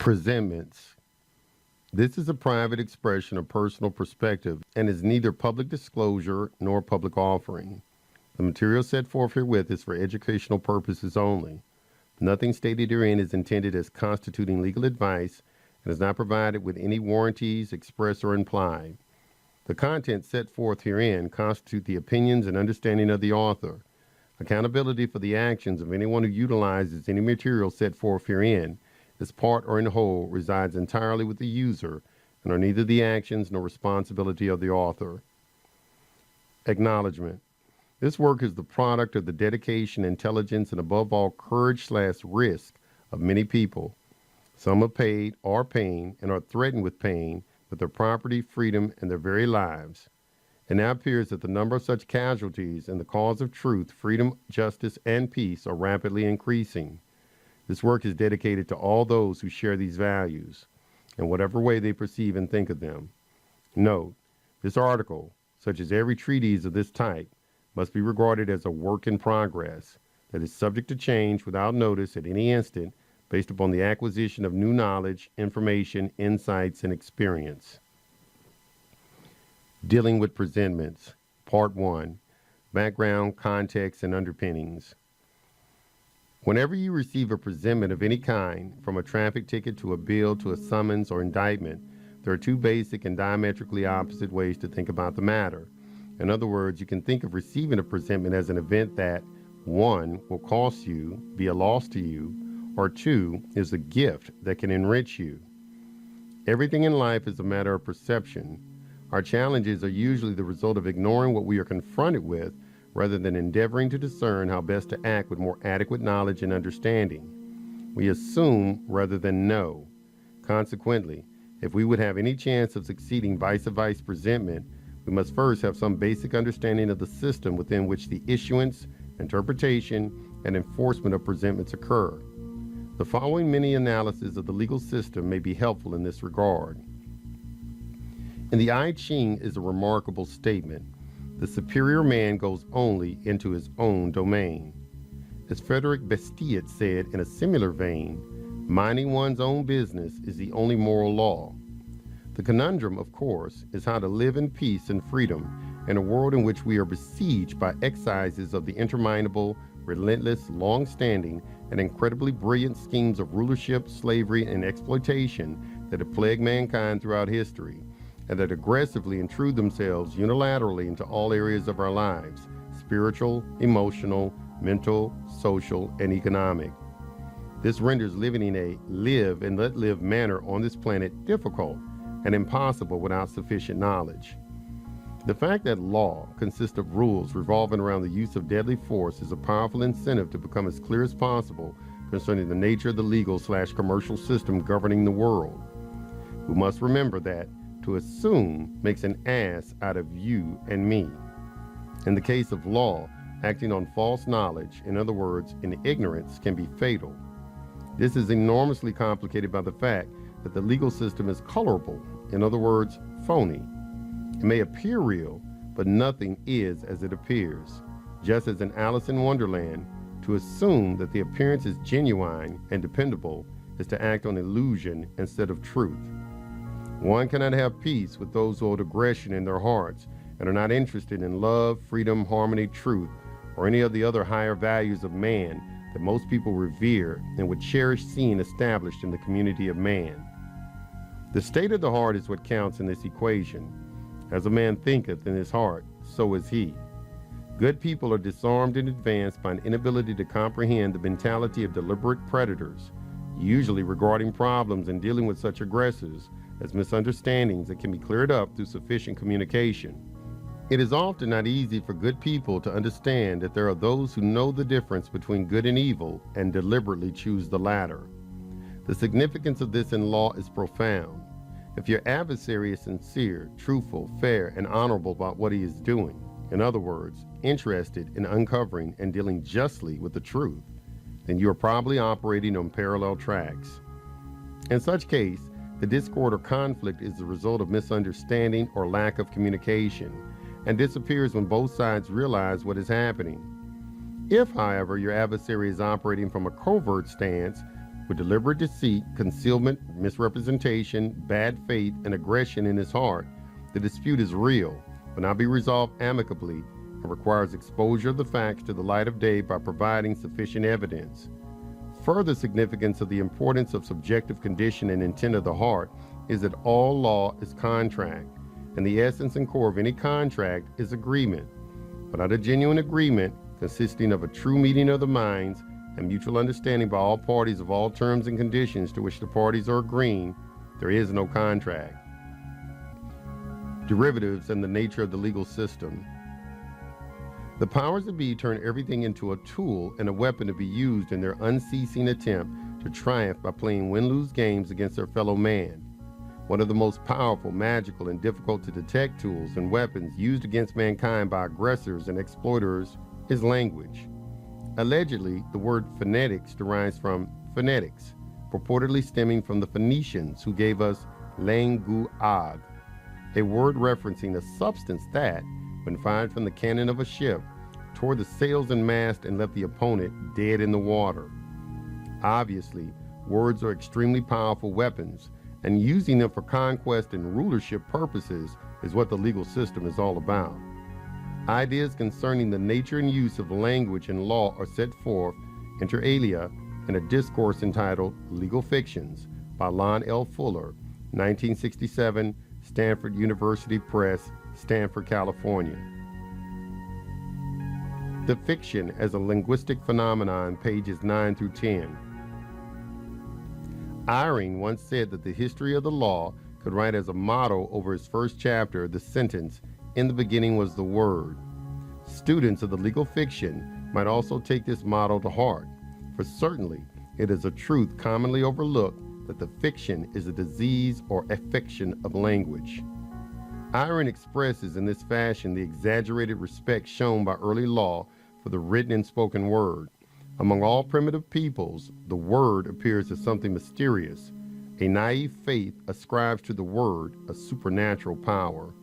Presentments. This is a private expression of personal perspective and is neither public disclosure nor public offering. The material set forth herewith is for educational purposes only. Nothing stated herein is intended as constituting legal advice and is not provided with any warranties, express or implied. The contents set forth herein constitute the opinions and understanding of the author. Accountability for the actions of anyone who utilizes any material set forth herein, as part or in whole, resides entirely with the user and are neither the actions nor responsibility of the author. Acknowledgement. This work is the product of the dedication, intelligence, and above all, courage/risk of many people. Some have paid, are paying, and are threatened with paying with their property, freedom, and their very lives. It now appears that the number of such casualties in the cause of truth, freedom, justice, and peace are rapidly increasing. This work is dedicated to all those who share these values, in whatever way they perceive and think of them. Note, this article, such as every treatise of this type, must be regarded as a work in progress that is subject to change without notice at any instant based upon the acquisition of new knowledge, information, insights, and experience. Dealing with Presentments, Part 1, Background, Context, and Underpinnings. Whenever you receive a presentment of any kind, from a traffic ticket to a bill to a summons or indictment, there are two basic and diametrically opposite ways to think about the matter. In other words, you can think of receiving a presentment as an event that, 1, will cost you, be a loss to you, or 2, is a gift that can enrich you. Everything in life is a matter of perception. Our challenges are usually the result of ignoring what we are confronted with rather than endeavoring to discern how best to act with more adequate knowledge and understanding. We assume rather than know. Consequently, if we would have any chance of succeeding vis-a-vis presentment, we must first have some basic understanding of the system within which the issuance, interpretation, and enforcement of presentments occur. The following mini analysis of the legal system may be helpful in this regard. In the I Ching is a remarkable statement. The superior man goes only into his own domain. As Frederick Bastiat said in a similar vein, minding one's own business is the only moral law. The conundrum, of course, is how to live in peace and freedom in a world in which we are besieged by excises of the interminable, relentless, long-standing, and incredibly brilliant schemes of rulership, slavery, and exploitation that have plagued mankind throughout history, and that aggressively intrude themselves unilaterally into all areas of our lives, spiritual, emotional, mental, social, and economic. This renders living in a live and let live manner on this planet difficult and impossible without sufficient knowledge. The fact that law consists of rules revolving around the use of deadly force is a powerful incentive to become as clear as possible concerning the nature of the legal/commercial system governing the world. We must remember that to assume makes an ass out of you and me. In the case of law, acting on false knowledge, in other words, in ignorance, can be fatal. This is enormously complicated by the fact that the legal system is colorable, in other words, phony. It may appear real, but nothing is as it appears. Just as in Alice in Wonderland, to assume that the appearance is genuine and dependable is to act on illusion instead of truth. One cannot have peace with those who hold aggression in their hearts and are not interested in love, freedom, harmony, truth, or any of the other higher values of man that most people revere and would cherish seeing established in the community of man. The state of the heart is what counts in this equation. As a man thinketh in his heart, so is he. Good people are disarmed in advance by an inability to comprehend the mentality of deliberate predators, usually regarding problems and dealing with such aggressors as misunderstandings that can be cleared up through sufficient communication. It is often not easy for good people to understand that there are those who know the difference between good and evil and deliberately choose the latter. The significance of this in law is profound. If your adversary is sincere, truthful, fair, and honorable about what he is doing, in other words, interested in uncovering and dealing justly with the truth, then you are probably operating on parallel tracks. In such case, the discord or conflict is the result of misunderstanding or lack of communication, and disappears when both sides realize what is happening. If, however, your adversary is operating from a covert stance, with deliberate deceit, concealment, misrepresentation, bad faith, and aggression in his heart, the dispute is real, but not be resolved amicably, and requires exposure of the facts to the light of day by providing sufficient evidence. Further significance of the importance of subjective condition and intent of the heart is that all law is contract, and the essence and core of any contract is agreement. Without a genuine agreement consisting of a true meeting of the minds and mutual understanding by all parties of all terms and conditions to which the parties are agreeing, there is no contract. Derivatives and the nature of the legal system. The powers that be turn everything into a tool and a weapon to be used in their unceasing attempt to triumph by playing win-lose games against their fellow man. One of the most powerful, magical, and difficult to detect tools and weapons used against mankind by aggressors and exploiters is language. Allegedly, the word phonetics derives from phonetics, purportedly stemming from the Phoenicians who gave us languag, a word referencing a substance that, when fired from the cannon of a ship, tore the sails and mast and left the opponent dead in the water. Obviously, words are extremely powerful weapons, and using them for conquest and rulership purposes is what the legal system is all about. Ideas concerning the nature and use of language and law are set forth, inter alia, in a discourse entitled Legal Fictions by Lon L. Fuller, 1967, Stanford University Press, Stanford, California. The Fiction as a Linguistic Phenomenon, pages 9 through 10. Eyring once said that the history of the law could write as a motto over his first chapter the sentence, "In the beginning was the Word." Students of the legal fiction might also take this motto to heart, for certainly it is a truth commonly overlooked that the fiction is a disease or affection of language. Eyring expresses in this fashion the exaggerated respect shown by early law for the written and spoken word. Among all primitive peoples, the word appears as something mysterious. A naive faith ascribes to the word a supernatural power.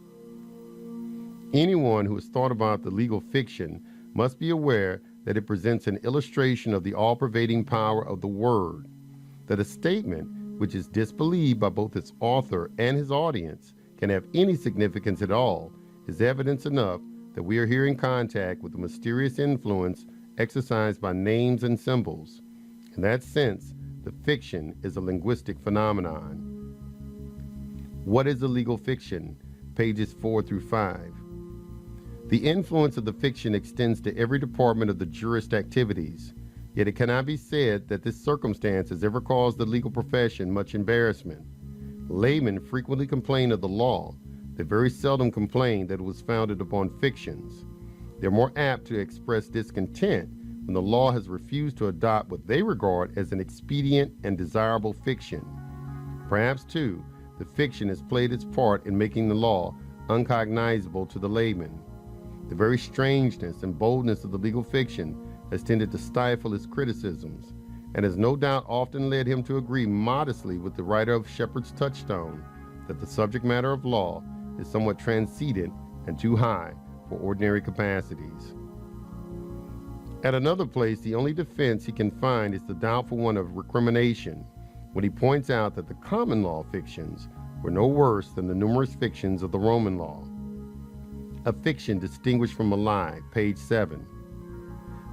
Anyone who has thought about the legal fiction must be aware that it presents an illustration of the all-pervading power of the word, that a statement which is disbelieved by both its author and his audience can have any significance at all is evidence enough that we are here in contact with the mysterious influence exercised by names and symbols. In that sense, the fiction is a linguistic phenomenon. What is a legal fiction? Pages 4 through 5. The influence of the fiction extends to every department of the jurist activities, yet it cannot be said that this circumstance has ever caused the legal profession much embarrassment. Laymen frequently complain of the law. They very seldom complain that it was founded upon fictions. They're more apt to express discontent when the law has refused to adopt what they regard as an expedient and desirable fiction. Perhaps, too, the fiction has played its part in making the law uncognizable to the layman. The very strangeness and boldness of the legal fiction has tended to stifle his criticisms, and has no doubt often led him to agree modestly with the writer of Shepherd's Touchstone that the subject matter of law is somewhat transcendent and too high for ordinary capacities. At another place, the only defense he can find is the doubtful one of recrimination, when he points out that the common law fictions were no worse than the numerous fictions of the Roman law. A fiction distinguished from a lie, page 7.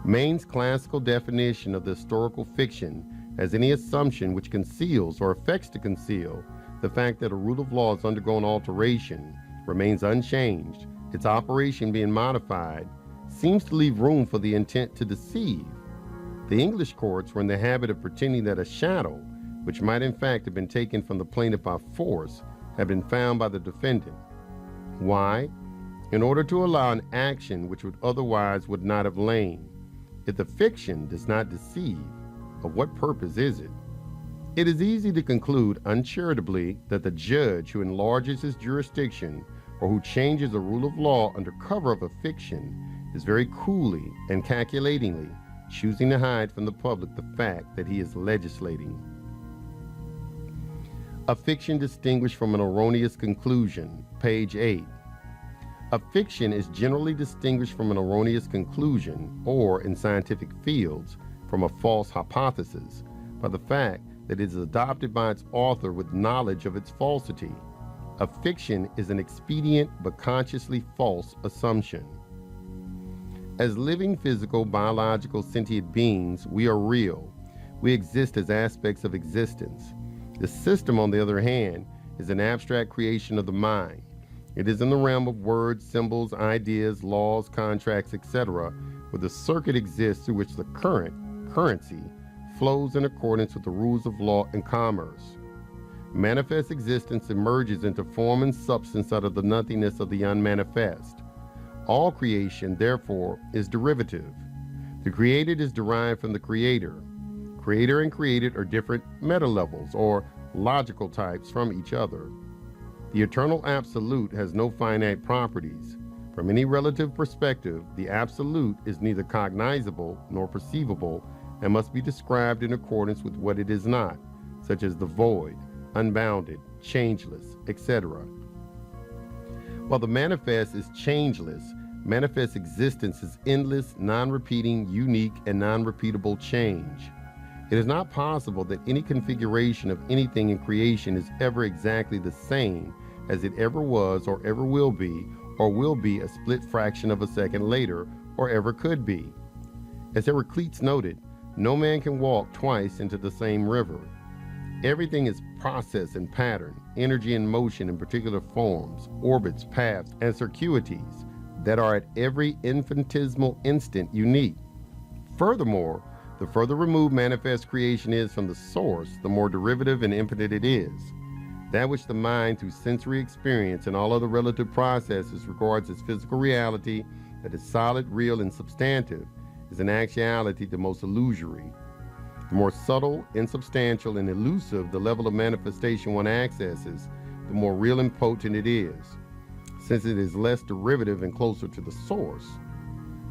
Maine's classical definition of the historical fiction as any assumption which conceals or affects to conceal the fact that a rule of law has undergone alteration, remains unchanged, its operation being modified, seems to leave room for the intent to deceive. The English courts were in the habit of pretending that a shadow, which might in fact have been taken from the plaintiff by force, had been found by the defendant. Why? In order to allow an action which would not have lain. If the fiction does not deceive, of what purpose is it? It is easy to conclude uncharitably that the judge who enlarges his jurisdiction or who changes a rule of law under cover of a fiction is very coolly and calculatingly choosing to hide from the public the fact that he is legislating. A fiction distinguished from an erroneous conclusion, page 8. A fiction is generally distinguished from an erroneous conclusion, or in scientific fields, from a false hypothesis, by the fact that it is adopted by its author with knowledge of its falsity. A fiction is an expedient but consciously false assumption. As living, physical, biological, sentient beings, we are real. We exist as aspects of existence. The system, on the other hand, is an abstract creation of the mind. It is in the realm of words, symbols, ideas, laws, contracts, etc., where the circuit exists through which the currency, flows in accordance with the rules of law and commerce. Manifest existence emerges into form and substance out of the nothingness of the unmanifest. All creation, therefore, is derivative. The created is derived from the creator. Creator and created are different meta-levels or logical types from each other. The eternal absolute has no finite properties. From any relative perspective, the absolute is neither cognizable nor perceivable and must be described in accordance with what it is not, such as the void, unbounded, changeless, etc. While the manifest is changeless, manifest existence is endless, non-repeating, unique, and non-repeatable change. It is not possible that any configuration of anything in creation is ever exactly the same as it ever was or ever will be a split fraction of a second later or ever could be. As Heraclitus noted, no man can walk twice into the same river. Everything is process and pattern, energy and motion in particular forms, orbits, paths, and circuities that are at every infinitesimal instant unique. Furthermore, the further removed manifest creation is from the source, the more derivative and infinite it is. That which the mind, through sensory experience and all other relative processes, regards as physical reality, that is solid, real, and substantive, is in actuality the most illusory. The more subtle, insubstantial, and elusive the level of manifestation one accesses, the more real and potent it is, since it is less derivative and closer to the source.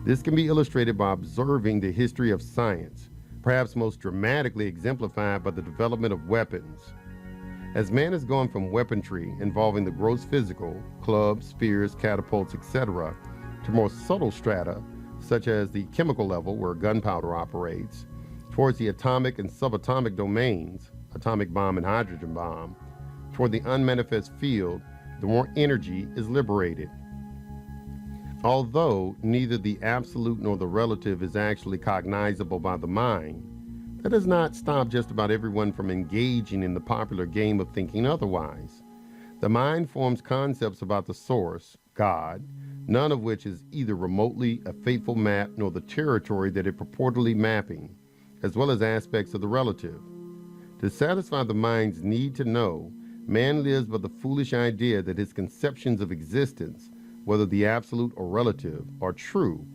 This can be illustrated by observing the history of science, perhaps most dramatically exemplified by the development of weapons. As man has gone from weaponry involving the gross physical, clubs, spears, catapults, etc., to more subtle strata, such as the chemical level where gunpowder operates, towards the atomic and subatomic domains, atomic bomb and hydrogen bomb, toward the unmanifest field, the more energy is liberated. Although neither the absolute nor the relative is actually cognizable by the mind, that does not stop just about everyone from engaging in the popular game of thinking otherwise. The mind forms concepts about the source, God, none of which is either remotely a faithful map nor the territory that it purportedly mapping, as well as aspects of the relative. To satisfy the mind's need to know, man lives by the foolish idea that his conceptions of existence, whether the absolute or relative, are true,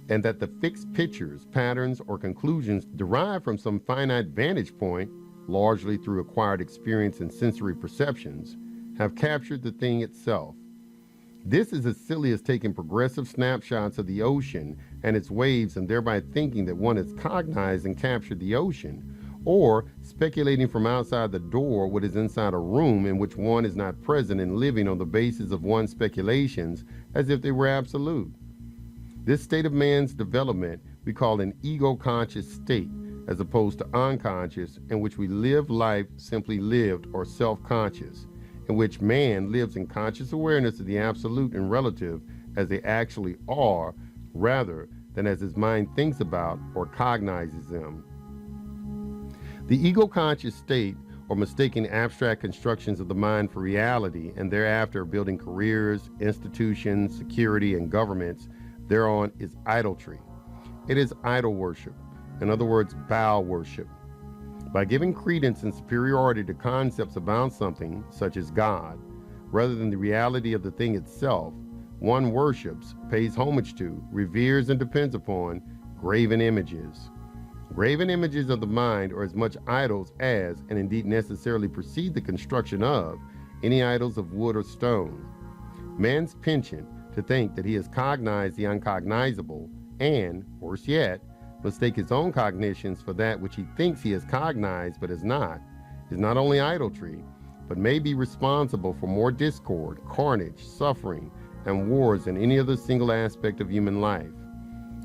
and that the fixed pictures, patterns, or conclusions derived from some finite vantage point, largely through acquired experience and sensory perceptions, have captured the thing itself. This is as silly as taking progressive snapshots of the ocean and its waves and thereby thinking that one has cognized and captured the ocean, or speculating from outside the door what is inside a room in which one is not present and living on the basis of one's speculations as if they were absolute. This state of man's development we call an ego-conscious state, as opposed to unconscious, in which we live life simply lived or self-conscious, in which man lives in conscious awareness of the absolute and relative as they actually are, rather than as his mind thinks about or cognizes them. The ego-conscious state, or mistaking abstract constructions of the mind for reality and thereafter building careers, institutions, security, and governments thereon, is idolatry. It is idol worship, in other words, Baal worship. By giving credence and superiority to concepts about something, such as God, rather than the reality of the thing itself, one worships, pays homage to, reveres, and depends upon graven images. Graven images of the mind are as much idols as, and indeed necessarily precede the construction of, any idols of wood or stone. Man's penchant to think that he has cognized the uncognizable, and, worse yet, mistake his own cognitions for that which he thinks he has cognized but is not only idolatry, but may be responsible for more discord, carnage, suffering, and wars than any other single aspect of human life.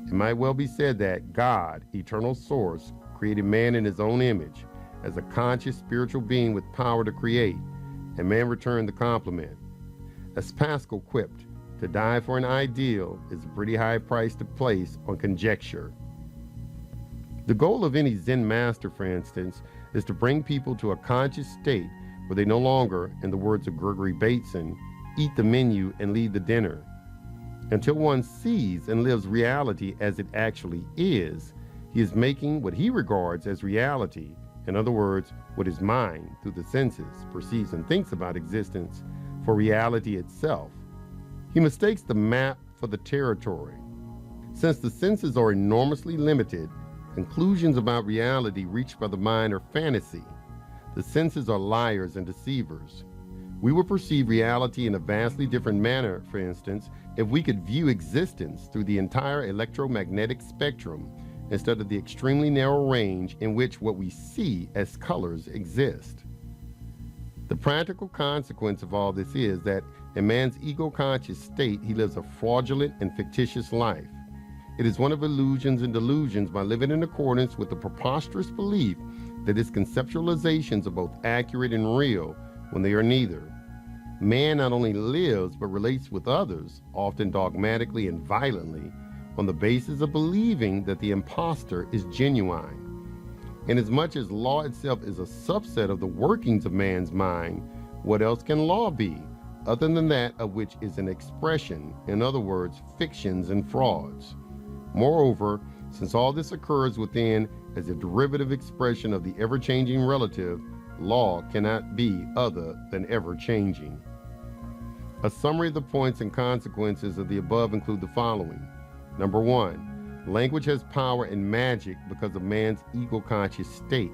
It might well be said that God, eternal source, created man in his own image, as a conscious spiritual being with power to create, and man returned the compliment. As Pascal quipped, to die for an ideal is a pretty high price to place on conjecture. The goal of any Zen master, for instance, is to bring people to a conscious state where they no longer, in the words of Gregory Bateson, eat the menu and lead the dinner. Until one sees and lives reality as it actually is, he is making what he regards as reality, in other words, what his mind, through the senses, perceives and thinks about existence, for reality itself. He mistakes the map for the territory. Since the senses are enormously limited, conclusions about reality reached by the mind are fantasy. The senses are liars and deceivers. We would perceive reality in a vastly different manner, for instance, if we could view existence through the entire electromagnetic spectrum instead of the extremely narrow range in which what we see as colors exist. The practical consequence of all this is that in man's ego-conscious state, he lives a fraudulent and fictitious life. It is one of illusions and delusions by living in accordance with the preposterous belief that his conceptualizations are both accurate and real when they are neither. Man not only lives but relates with others, often dogmatically and violently, on the basis of believing that the impostor is genuine. Inasmuch as law itself is a subset of the workings of man's mind, what else can law be, other than that of which is an expression, in other words, fictions and frauds? Moreover, since all this occurs within as a derivative expression of the ever-changing relative, law cannot be other than ever-changing. A summary of the points and consequences of the above include the following. Number 1, language has power and magic because of man's ego-conscious state.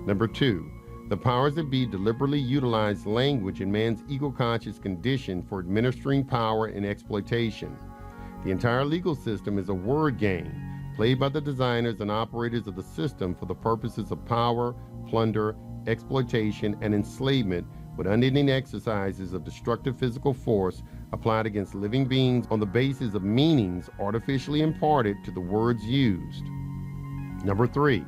Number 2, the powers that be deliberately utilize language in man's ego-conscious condition for administering power and exploitation. The entire legal system is a word game played by the designers and operators of the system for the purposes of power, plunder, exploitation, and enslavement, with unending exercises of destructive physical force applied against living beings on the basis of meanings artificially imparted to the words used. Number 3,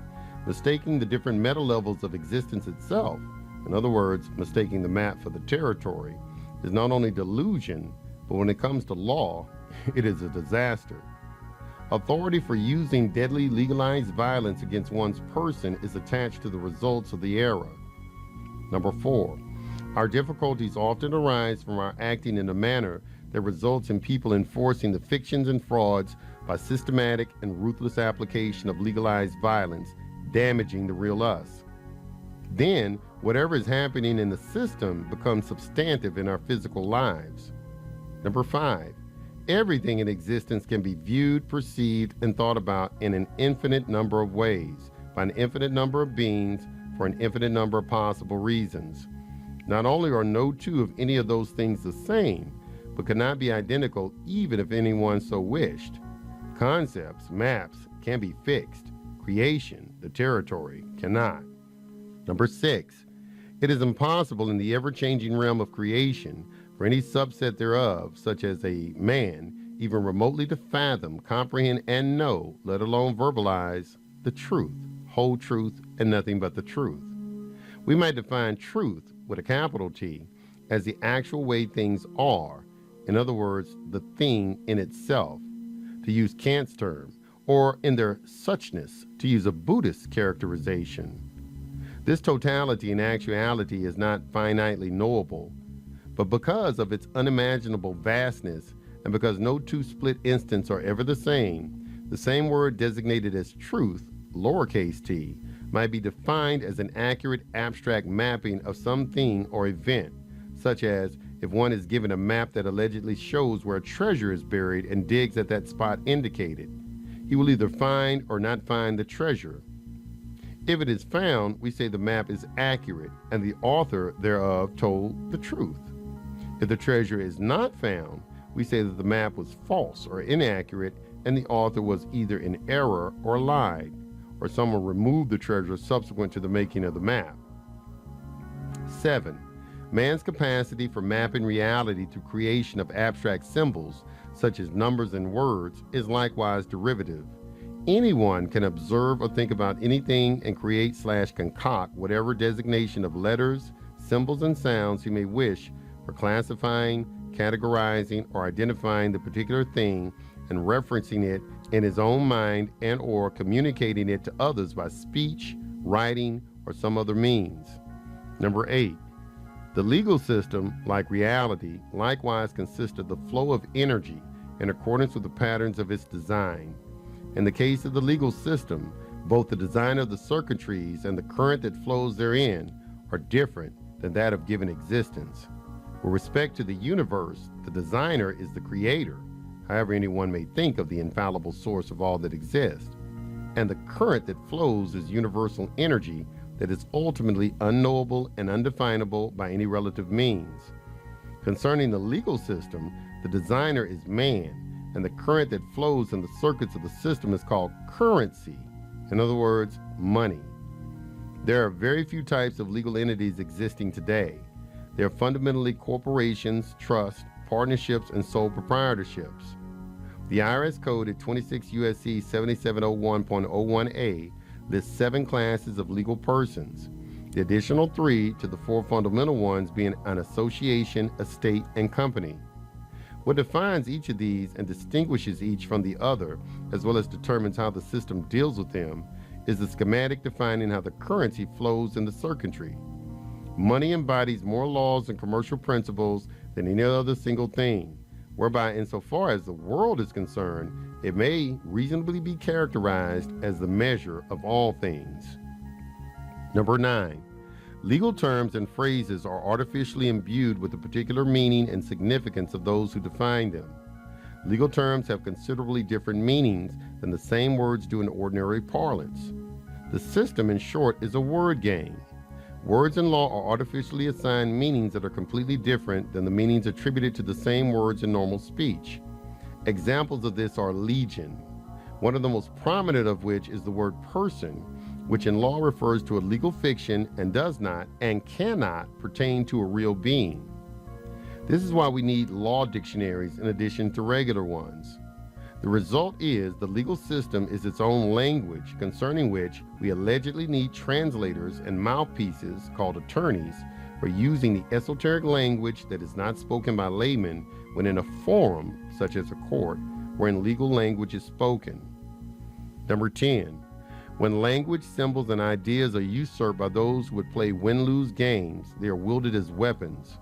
mistaking the different meta levels of existence itself, in other words, mistaking the map for the territory, is not only delusion, but when it comes to law, it is a disaster. Authority for using deadly legalized violence against one's person is attached to the results of the era. Number 4, our difficulties often arise from our acting in a manner that results in people enforcing the fictions and frauds by systematic and ruthless application of legalized violence, damaging the real us. Then, whatever is happening in the system becomes substantive in our physical lives. Number 5, everything in existence can be viewed, perceived, and thought about in an infinite number of ways, by an infinite number of beings, for an infinite number of possible reasons. Not only are no two of any of those things the same, but cannot be identical even if anyone so wished. Concepts, maps, can be fixed. Creation, the territory, cannot. Number 6, it is impossible in the ever-changing realm of creation for any subset thereof, such as a man, even remotely to fathom, comprehend, and know, let alone verbalize, the truth, whole truth, and nothing but the truth. We might define truth, with a capital T, as the actual way things are, in other words, the thing in itself, to use Kant's term, or in their suchness, to use a Buddhist characterization. This totality in actuality is not finitely knowable, but because of its unimaginable vastness, and because no two split instants are ever the same word designated as truth, lowercase t, might be defined as an accurate abstract mapping of some thing or event, such as if one is given a map that allegedly shows where a treasure is buried and digs at that spot indicated. He will either find or not find the treasure. If it is found, we say the map is accurate and the author thereof told the truth. If the treasure is not found, we say that the map was false or inaccurate and the author was either in error or lied, or someone removed the treasure subsequent to the making of the map. 7, man's capacity for mapping reality through creation of abstract symbols, such as numbers and words, is likewise derivative. Anyone can observe or think about anything and create/concoct whatever designation of letters, symbols, and sounds he may wish for classifying, categorizing, or identifying the particular thing and referencing it in his own mind and or communicating it to others by speech, writing, or some other means. Number 8, the legal system, like reality, likewise consists of the flow of energy in accordance with the patterns of its design. In the case of the legal system, both the design of the circuitries and the current that flows therein are different than that of given existence. With respect to the universe, the designer is the creator, however anyone may think of the infallible source of all that exists, and the current that flows is universal energy that is ultimately unknowable and undefinable by any relative means. Concerning the legal system, the designer is man, and the current that flows in the circuits of the system is called currency, in other words, money. There are very few types of legal entities existing today. They are fundamentally corporations, trusts, partnerships, and sole proprietorships. The IRS code at 26 U.S.C. 7701.01a lists 7 classes of legal persons, the additional 3 to the 4 fundamental ones being an association, estate, and company. What defines each of these and distinguishes each from the other, as well as determines how the system deals with them, is the schematic defining how the currency flows in the circuitry. Money embodies more laws and commercial principles than any other single thing, whereby insofar as the world is concerned, it may reasonably be characterized as the measure of all things. Number 9, legal terms and phrases are artificially imbued with the particular meaning and significance of those who define them. Legal terms have considerably different meanings than the same words do in ordinary parlance. The system, in short, is a word game. Words in law are artificially assigned meanings that are completely different than the meanings attributed to the same words in normal speech. Examples of this are legion, one of the most prominent of which is the word person, which in law refers to a legal fiction and does not and cannot pertain to a real being. This is why we need law dictionaries in addition to regular ones. The result is the legal system is its own language, concerning which we allegedly need translators and mouthpieces called attorneys for using the esoteric language that is not spoken by laymen when in a forum, such as a court, wherein legal language is spoken. Number 10, when language, symbols, and ideas are usurped by those who would play win-lose games, they are wielded as weapons.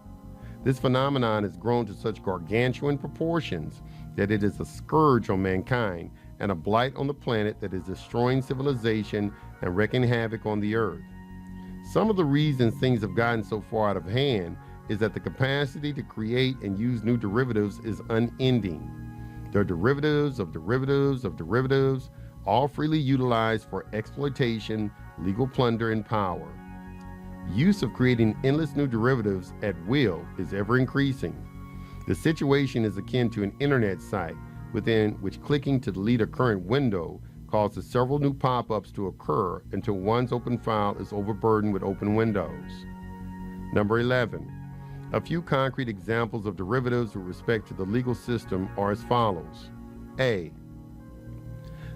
This phenomenon has grown to such gargantuan proportions that it is a scourge on mankind and a blight on the planet that is destroying civilization and wreaking havoc on the earth. Some of the reasons things have gotten so far out of hand is that the capacity to create and use new derivatives is unending. There are derivatives of derivatives of derivatives, all freely utilized for exploitation, legal plunder, and power. Use of creating endless new derivatives at will is ever increasing. The situation is akin to an internet site within which clicking to delete a current window causes several new pop-ups to occur until one's open file is overburdened with open windows. Number 11, a few concrete examples of derivatives with respect to the legal system are as follows. A,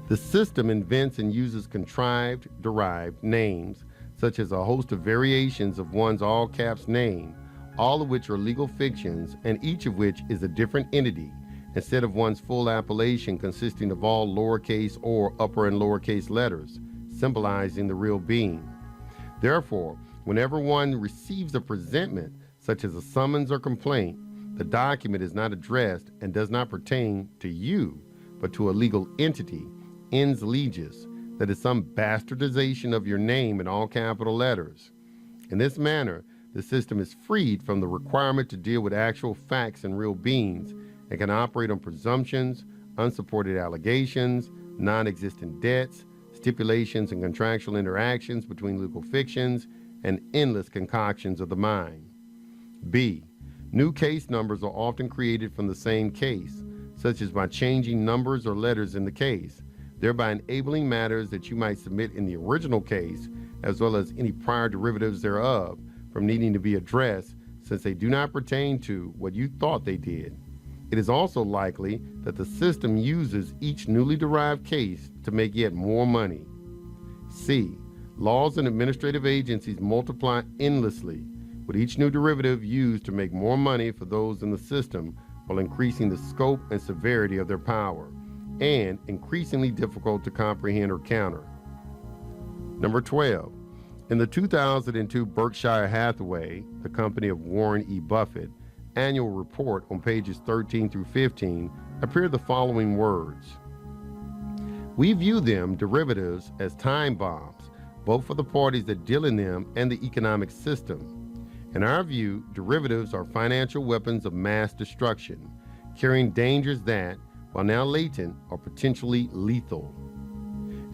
the system invents and uses contrived, derived names, such as a host of variations of one's all-caps name, all of which are legal fictions, and each of which is a different entity, instead of one's full appellation consisting of all lowercase or upper and lowercase letters, symbolizing the real being. Therefore, whenever one receives a presentment, such as a summons or complaint, the document is not addressed and does not pertain to you, but to a legal entity, ens legis, that is some bastardization of your name in all capital letters. In this manner, the system is freed from the requirement to deal with actual facts and real beings and can operate on presumptions, unsupported allegations, non-existent debts, stipulations and contractual interactions between legal fictions, and endless concoctions of the mind. B, new case numbers are often created from the same case, such as by changing numbers or letters in the case, thereby enabling matters that you might submit in the original case, as well as any prior derivatives thereof, from needing to be addressed, since they do not pertain to what you thought they did. It is also likely that the system uses each newly derived case to make yet more money. C. Laws and administrative agencies multiply endlessly, with each new derivative used to make more money for those in the system while increasing the scope and severity of their power, and increasingly difficult to comprehend or counter. Number 12. In the 2002 Berkshire Hathaway, the company of Warren E. Buffett, annual report on pages 13 through 15 appear the following words. We view them, derivatives, as time bombs, both for the parties that deal in them and the economic system. In our view, derivatives are financial weapons of mass destruction, carrying dangers that, while now latent, are potentially lethal.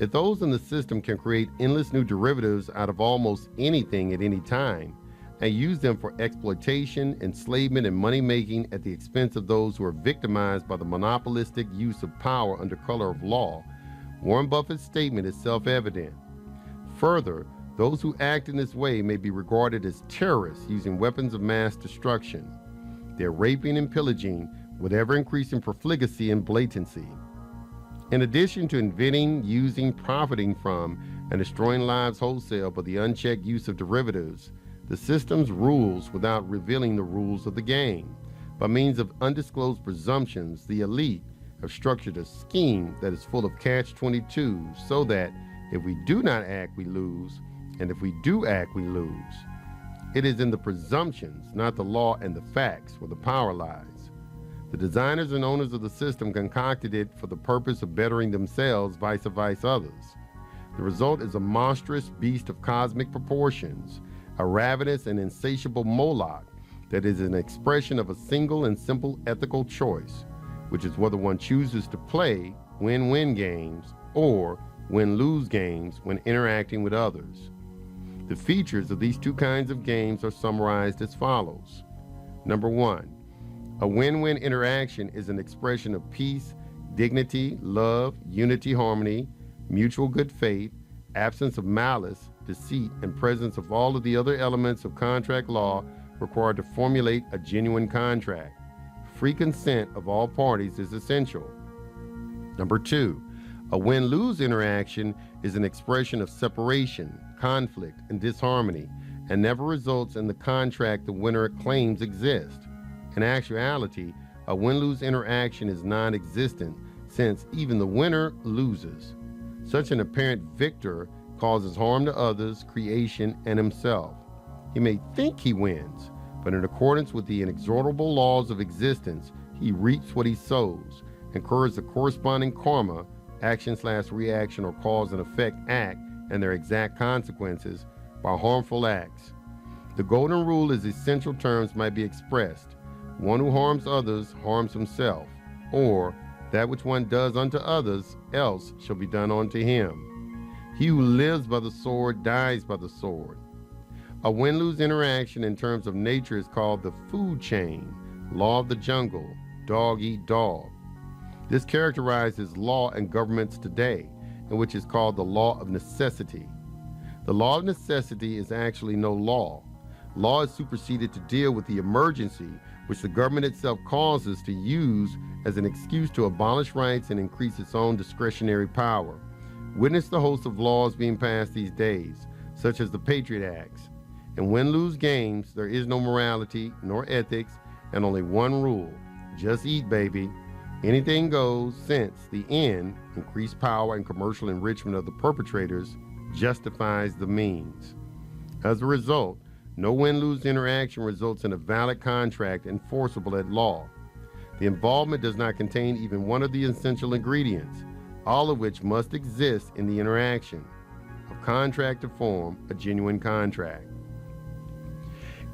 If those in the system can create endless new derivatives out of almost anything at any time, and use them for exploitation, enslavement, and money-making at the expense of those who are victimized by the monopolistic use of power under color of law, Warren Buffett's statement is self-evident. Further, those who act in this way may be regarded as terrorists using weapons of mass destruction. They're raping and pillaging with ever-increasing profligacy and blatancy. In addition to inventing, using, profiting from, and destroying lives wholesale by the unchecked use of derivatives, the system's rules without revealing the rules of the game. By means of undisclosed presumptions, the elite have structured a scheme that is full of catch-22 so that if we do not act, we lose, and if we do act, we lose. It is in the presumptions, not the law and the facts, where the power lies. The designers and owners of the system concocted it for the purpose of bettering themselves, vice others. The result is a monstrous beast of cosmic proportions, a ravenous and insatiable Moloch that is an expression of a single and simple ethical choice, which is whether one chooses to play win-win games or win-lose games when interacting with others. The features of these two kinds of games are summarized as follows. Number 1, a win-win interaction is an expression of peace, dignity, love, unity, harmony, mutual good faith, absence of malice, deceit, and presence of all of the other elements of contract law required to formulate a genuine contract. Free consent of all parties is essential. Number 2, a win-lose interaction is an expression of separation, conflict, and disharmony, and never results in the contract the winner claims exists. In actuality, a win-lose interaction is non-existent since even the winner loses. Such an apparent victor causes harm to others, creation, and himself. He may think he wins, but in accordance with the inexorable laws of existence, he reaps what he sows, incurs the corresponding karma, action/reaction or cause and effect act, and their exact consequences by harmful acts. The golden rule is essential terms might be expressed. One who harms others harms himself, or that which one does unto others else shall be done unto him. He who lives by the sword dies by the sword. A win-lose interaction in terms of nature is called the food chain, law of the jungle, dog eat dog. This characterizes law and governments today, in which is called the law of necessity. The law of necessity is actually no law. Law is superseded to deal with the emergency which the government itself causes to use as an excuse to abolish rights and increase its own discretionary power. Witness the host of laws being passed these days, such as the Patriot Acts. In win-lose games, there is no morality nor ethics and only one rule: just eat, baby. Anything goes, since the end, increased power and commercial enrichment of the perpetrators, justifies the means. As a result, no win-lose interaction results in a valid contract enforceable at law. The involvement does not contain even one of the essential ingredients, all of which must exist in the interaction of contract to form a genuine contract.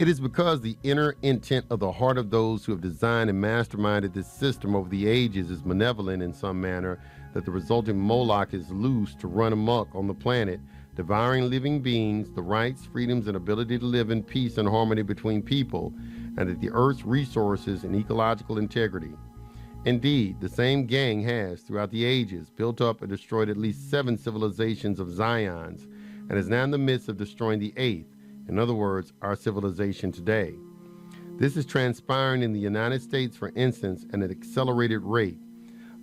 It is because the inner intent of the heart of those who have designed and masterminded this system over the ages is malevolent in some manner that the resulting Moloch is loose to run amok on the planet, devouring living beings, the rights, freedoms, and ability to live in peace and harmony between people, and that the earth's resources and ecological integrity. Indeed, the same gang has, throughout the ages, built up and destroyed at least 7 civilizations of Zions, and is now in the midst of destroying the 8th, in other words, our civilization today. This is transpiring in the United States, for instance, at an accelerated rate.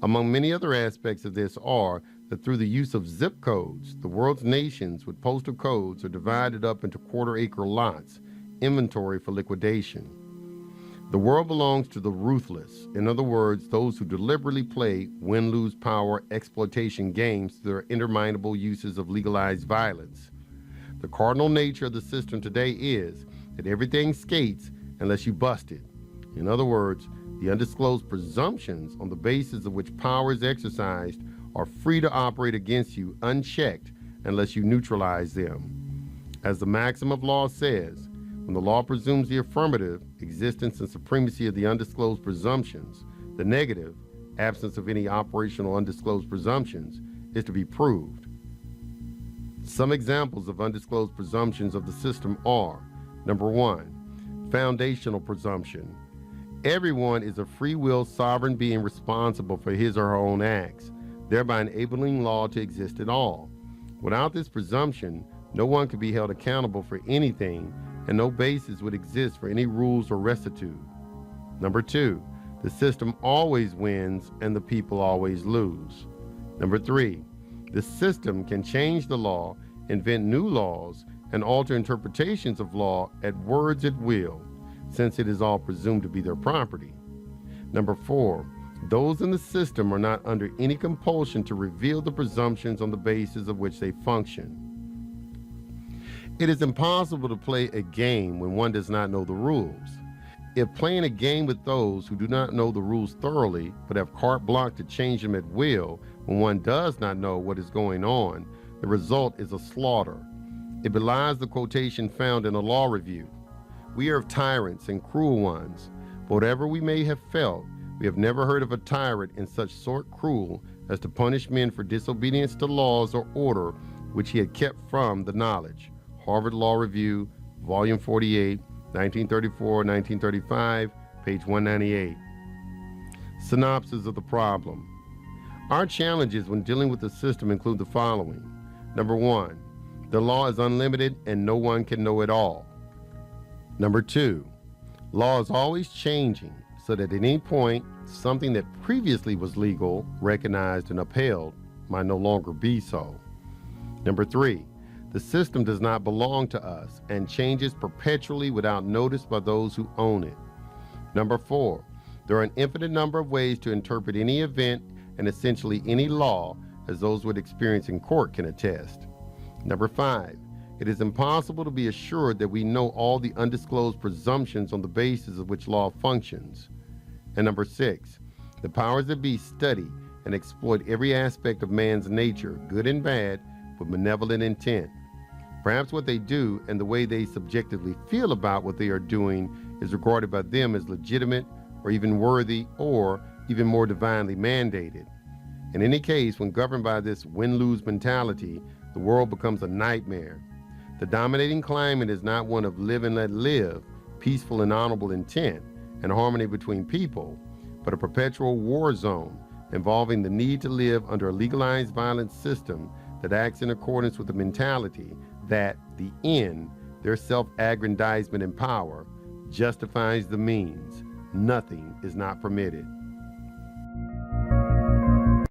Among many other aspects of this are that through the use of zip codes, the world's nations with postal codes are divided up into quarter-acre lots, inventory for liquidation. The world belongs to the ruthless, in other words, those who deliberately play win-lose power exploitation games through their interminable uses of legalized violence. The cardinal nature of the system today is that everything skates unless you bust it. In other words, the undisclosed presumptions on the basis of which power is exercised are free to operate against you unchecked unless you neutralize them. As the maxim of law says, when the law presumes the affirmative, existence and supremacy of the undisclosed presumptions, the negative, absence of any operational undisclosed presumptions, is to be proved. Some examples of undisclosed presumptions of the system are: number one, foundational presumption. Everyone is a free will sovereign being responsible for his or her own acts, thereby enabling law to exist at all. Without this presumption, no one could be held accountable for anything, and no basis would exist for any rules or rectitude. Number two, the system always wins and the people always lose. Number three, the system can change the law, invent new laws, and alter interpretations of law at words at will, since it is all presumed to be their property. Number four, those in the system are not under any compulsion to reveal the presumptions on the basis of which they function. It is impossible to play a game when one does not know the rules. If playing a game with those who do not know the rules thoroughly, but have carte blanche to change them at will when one does not know what is going on, the result is a slaughter. It belies the quotation found in a law review. We are tyrants and cruel ones, but whatever we may have felt, we have never heard of a tyrant in such sort cruel as to punish men for disobedience to laws or order which he had kept from the knowledge. Harvard Law Review, Volume 48, 1934-1935, page 198. Synopsis of the problem. Our challenges when dealing with the system include the following. Number one, the law is unlimited and no one can know it all. Number two, law is always changing, so that at any point, something that previously was legal, recognized, and upheld might no longer be so. Number three, the system does not belong to us and changes perpetually without notice by those who own it. Number four, there are an infinite number of ways to interpret any event and essentially any law, as those with experience in court can attest. Number five, it is impossible to be assured that we know all the undisclosed presumptions on the basis of which law functions. And number six, the powers that be study and exploit every aspect of man's nature, good and bad, with malevolent intent. Perhaps what they do and the way they subjectively feel about what they are doing is regarded by them as legitimate or even worthy or even more divinely mandated. In any case, when governed by this win-lose mentality, the world becomes a nightmare. The dominating climate is not one of live and let live, peaceful and honorable intent, and harmony between people, but a perpetual war zone involving the need to live under a legalized violent system that acts in accordance with the mentality that the end, their self-aggrandizement and power, justifies the means. Nothing is not permitted.